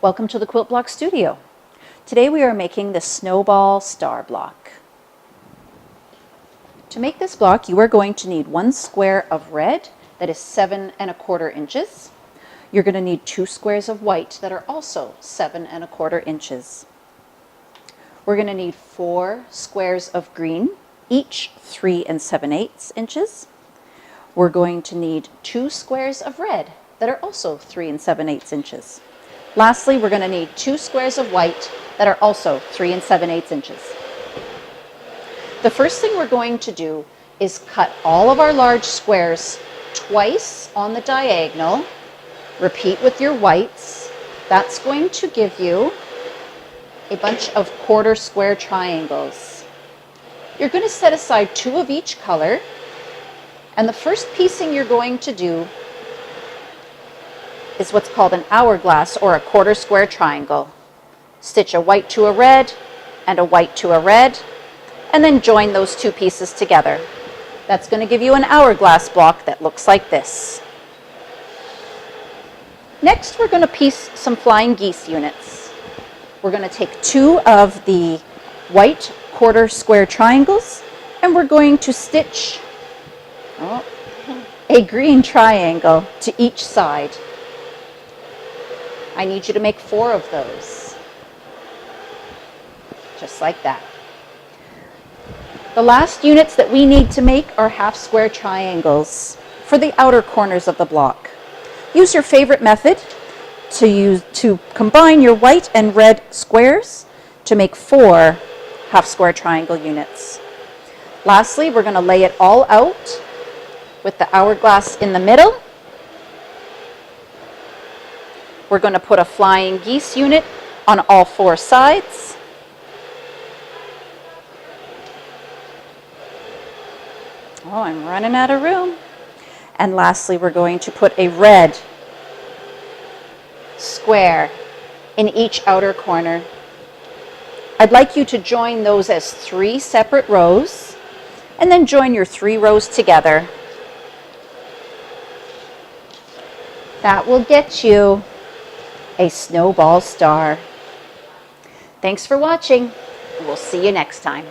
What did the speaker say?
Welcome to the Quilt Block Studio. Today we are making the Snowball star block. To make this block, you are going to need 1 square of red that is 7 1/4 inches. You're going to need 2 squares of white that are also 7 1/4 inches. We're going to need 4 squares of green, each 3 7/8 inches. We're going to need 2 squares of red that are also 3 7/8 inches. Lastly, we're going to need 2 squares of white that are also 3 7/8 inches. The first thing we're going to do is cut all of our large squares twice on the diagonal. Repeat with your whites. That's going to give you a bunch of 1/4 square triangles. You're going to set aside 2 of each color, and the first piecing you're going to do is what's called an hourglass or a 1/4 square triangle. Stitch a white to a red and a white to a red, and then join those 2 pieces together. That's going to give you an hourglass block that looks like this. Next, we're going to piece some flying geese units. We're going to take 2 of the white 1/4 square triangles, and we're going to stitch a green triangle to each side. I need you to make 4 of those, just like that. The last units that we need to make are 1/2 square triangles for the outer corners of the block. Use your favorite method to combine your white and red squares to make 4 1/2 square triangle units. Lastly, we're going to lay it all out with the hourglass in the middle. We're going to put a flying geese unit on all 4 sides. Oh, I'm running out of room. And lastly, we're going to put a red square in each outer corner. I'd like you to join those as 3 separate rows, and then join your 3 rows together. That will get you a snowball star. Thanks for watching. We'll see you next time.